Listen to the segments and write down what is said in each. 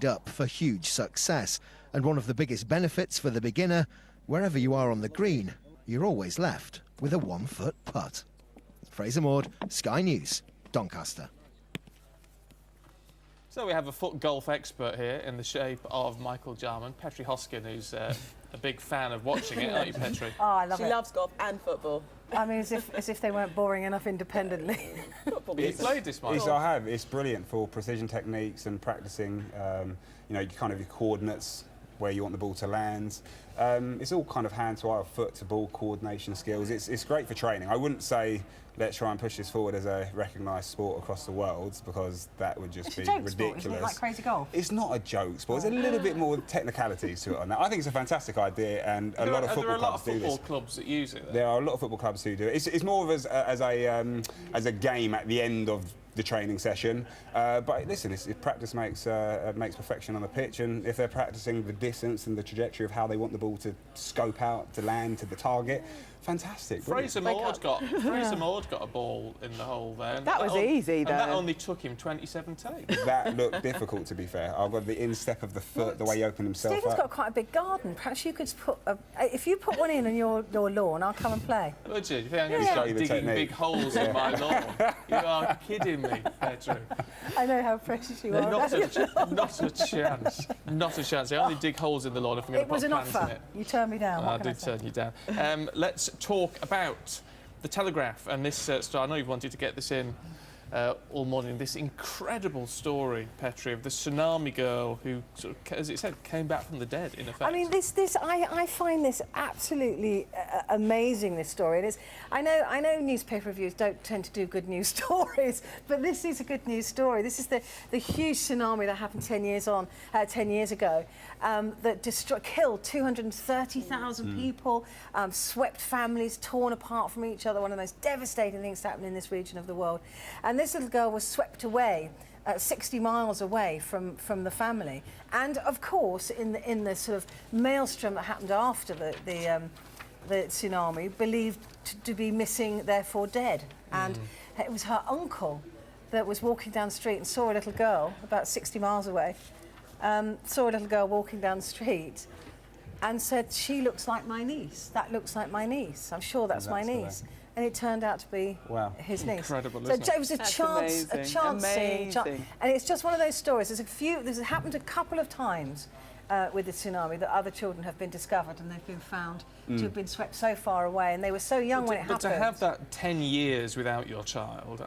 up for huge success. And one of the biggest benefits for the beginner, wherever you are on the green, you're always left with a 1-foot putt. Fraser Maud, Sky News, Doncaster. So we have a foot golf expert here in the shape of Michael Jarman, Petri Hoskin, who's a big fan of watching it, aren't you, Petri? Oh, I love it. She loves golf and football. I mean, as if they weren't boring enough independently. You played this, Michael? I have. It's brilliant for precision techniques and practicing, you know, kind of your coordinates, where you want the ball to land. It's all kind of hand to eye or foot to ball coordination skills. It's great for training. I wouldn't say let's try and push this forward as a recognised sport across the world, because that would just be ridiculous. Sport, isn't it? Like crazy golf. It's not a joke sport. There's a little bit more technicalities to it on that. I think it's a fantastic idea, and a lot of football clubs do this. There are a lot of football clubs that use it. There are a lot of football clubs who do it. It's more of as a game at the end of the training session, but listen, practice makes perfection on the pitch, and if they're practicing the distance and the trajectory of how they want the ball to scope out, to land to the target, fantastic. Fraser Maud got a ball in the hole there. That was easy, though. And that only took him 27 takes. That looked difficult, to be fair. I've got the instep of the foot, the way he opened himself Stephen's up. got quite a big garden. Perhaps you could put if you put one in on your lawn, I'll come and play. Would you? You think I'm going to start digging big holes in my lawn? You are kidding me, Petri. I know how precious you are. Not a chance. Not a chance. I only dig holes in the lawn if I'm going to put plants in it. It was an offer. You turned me down. I did turn you down. Let's talk about the Telegraph and this story. I know you've wanted to get this in all morning. This incredible story, Petri, of the tsunami girl who, sort of, as it said, came back from the dead, in effect. I mean, I find this absolutely amazing, this story. And I know newspaper reviews don't tend to do good news stories, but this is a good news story. This is the huge tsunami that happened 10 years ago, that killed 230,000 people, swept families torn apart from each other. One of the most devastating things to happen in this region of the world. And this little girl was swept away 60 miles away from the family, and of course in the sort of maelstrom that happened after the tsunami, believed to be missing, therefore dead. And it was her uncle that was walking down the street and saw a little girl about 60 miles away, saw a little girl walking down the street and said, "She looks like my niece. That looks like my niece. I'm sure that's my niece." And it turned out to be his niece. Incredible, so isn't it? It was a chance scene. And it's just one of those stories. This has happened a couple of times with the tsunami, that other children have been discovered and they've been found to have been swept so far away, and they were so young when it happened. But to have that 10 years without your child,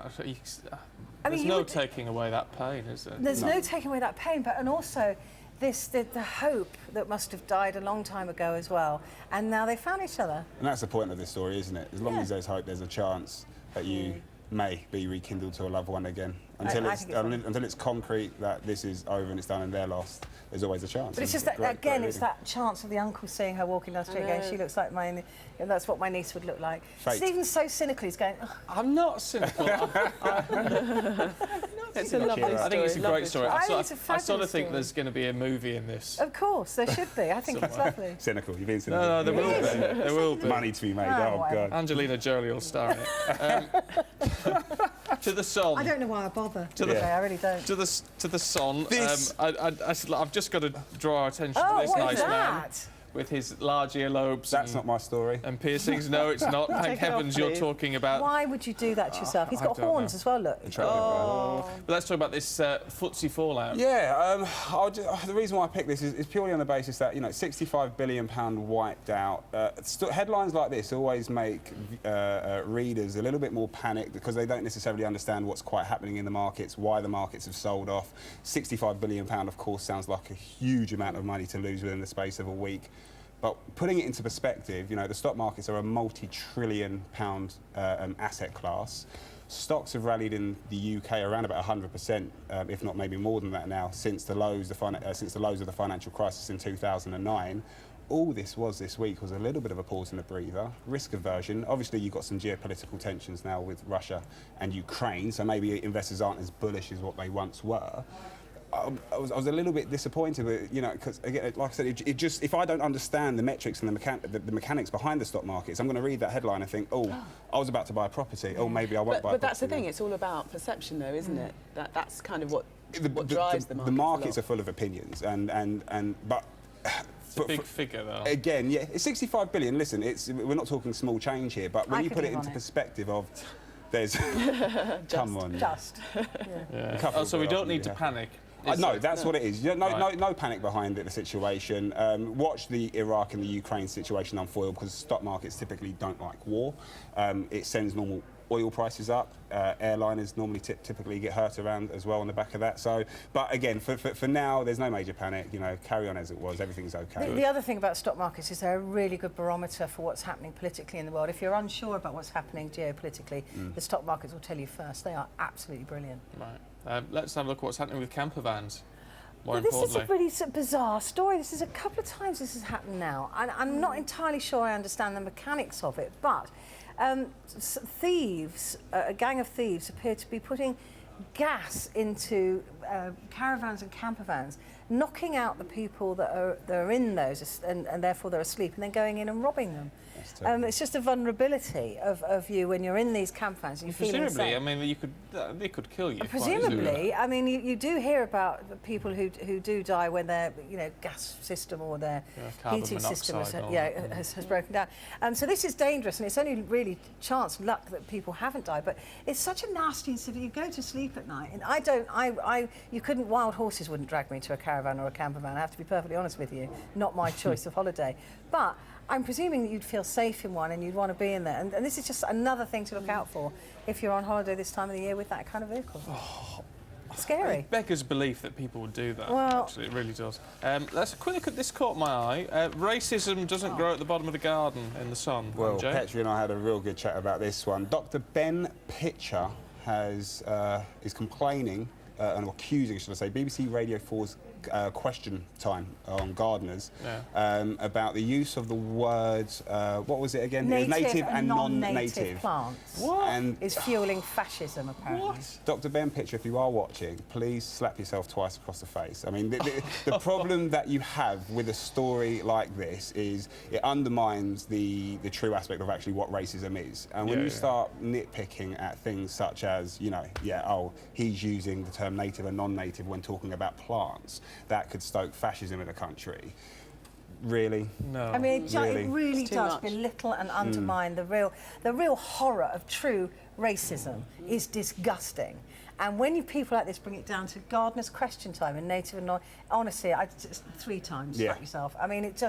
there's no taking away that pain, is there? There's no taking away that pain, and also the hope that must have died a long time ago as well, and now they found each other. And that's the point of this story, isn't it? As long as there's hope, there's a chance that you may be rekindled to a loved one again. Until it's concrete that this is over and it's done and they're lost, there's always a chance. But it's just that, again, it's that chance of the uncle seeing her walking down the street going, "She looks like mine," and that's what my niece would look like. Fate. Stephen's so cynical, he's going, "Oh." I'm not cynical. It's a lovely story. I think it's a great story. I sort of think there's going to be a movie in this. Of course, there should be. I think it's lovely. Cynical, you've been cynical. No, there will be. There will be. Money to be made, oh God. Angelina Jolie will star in it. To the Sun. I don't know why I bother. I really don't. To the Sun. I've just got to draw our attention to this what nice is man that? with his large earlobes. That's not my story. And piercings. No, it's not. Thank heavens you're talking about. Why would you do that to yourself? He's got horns as well, look. But let's talk about this footsie fallout. Yeah, the reason why I picked this is purely on the basis that, you know, £65 billion wiped out. Headlines like this always make readers a little bit more panicked, because they don't necessarily understand what's quite happening in the markets, why the markets have sold off. £65 billion, of course, sounds like a huge amount of money to lose within the space of a week. But putting it into perspective, you know, the stock markets are a multi-trillion pound asset class. Stocks have rallied in the UK around about 100%, if not maybe more than that now, since the lows of the financial crisis in 2009. All this week was a little bit of a pause and a breather, risk aversion. Obviously, you've got some geopolitical tensions now with Russia and Ukraine, so maybe investors aren't as bullish as what they once were. I was a little bit disappointed with it, you know, because again, like I said, it just, if I don't understand the metrics and the mechanics behind the stock markets, I'm going to read that headline and think, oh, I was about to buy a property. Oh, maybe I won't buy a property. But that's the thing. It's all about perception, though, isn't it? That's kind of what What drives the markets a markets lot. are full of opinions, but It's a big figure, though. again, yeah, it's 65 billion. Listen, we're not talking small change here, but when I you could put it live on into it. perspective of, there's, come on, Just. Yeah. a couple Oh, so of we it don't often need to you have. panic. No, that's what it is. No, Right. no panic behind it, the situation. Watch the Iraq and the Ukraine situation unfold, because stock markets typically don't like war. It sends normal oil prices up. Airliners normally typically get hurt around as well on the back of that. So, but again, for now, there's no major panic. You know, carry on as it was. Everything's okay. The other thing about stock markets is they're a really good barometer for what's happening politically in the world. If you're unsure about what's happening geopolitically, the stock markets will tell you first. They are absolutely brilliant. Right. Let's have a look at what's happening with camper vans. More Well, this is a importantly. really bizarre story. This is a couple of times this has happened now, and I'm not entirely sure I understand the mechanics of it. But thieves, a gang of thieves, appear to be putting gas into caravans and camper vans, knocking out the people that are in those, and therefore they're asleep, and then going in and robbing them. It's just a vulnerability of you when you're in these camper vans and you're feeling Presumably, safe. I mean, they could kill you. quite Presumably, easily. I mean, you do hear about the people who do die when their gas system or their carbon heating system monoxide and all that. has broken down. So this is dangerous, and it's only really chance luck that people haven't died. But it's such a nasty incident. You go to sleep at night, and you couldn't. Wild horses wouldn't drag me to a caravan or a camper van. I have to be perfectly honest with you. Not my choice of holiday, but I'm presuming that you'd feel safe in one and you'd want to be in there. And this is just another thing to look out for if you're on holiday this time of the year with that kind of vehicle. Scary. It beggars belief that people would do that. Well- Actually, it really does. Let's quick look at this. Caught my eye. Racism doesn't grow at the bottom of the garden in the sun. Well, Jay? Petri and I had a real good chat about this one. Dr. Ben Pitcher is complaining and accusing, should I say, BBC Radio 4's Question Time on gardeners about the use of the words, what was it again? Native and non-native non-native plants. What? And Is fueling fascism, apparently. What? Dr. Ben Pitcher, if you are watching, please slap yourself twice across the face. I mean, the problem that you have with a story like this is it undermines the true aspect of actually what racism is. And when you start nitpicking at things such as, you know, he's using the term native and non-native when talking about plants, that could stoke fascism in a country. Really? No. I mean, it really It's too does much. belittle and undermine the real horror of true racism is disgusting. And when you people like this bring it down to gardener's question time and native and non, honestly, just 3 times slap yourself. I mean, it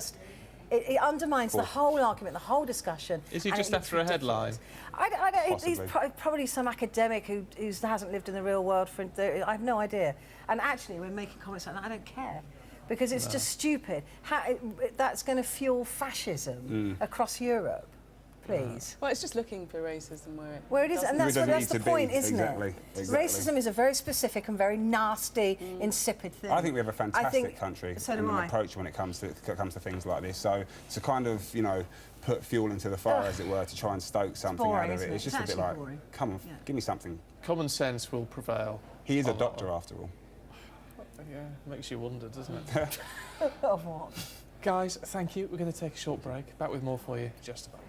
undermines the whole argument, the whole discussion. Is he and just it looks after a headline? ridiculous. He's Possibly. probably some academic who hasn't lived in the real world I have no idea. And actually, when making comments like that, I don't care. Because it's just stupid. That's going to fuel fascism across Europe, please. Well, it's just looking for racism Where it is, and Where it that's doesn't the need to point, be. isn't Exactly, it? exactly. Racism is a very specific and very nasty, insipid thing. I think we have a fantastic country so and do an I. approach when it comes to things like this. So to kind of, you know, put fuel into the fire, as it were, to try and stoke something boring, out of isn't it. it? It's just It's a bit actually like, boring. come on, Yeah. give me something. Common sense will prevail. He is a on that doctor, one. after all. Yeah, makes you wonder, doesn't it? Of what? Guys, thank you. We're going to take a short break. Back with more for you just about.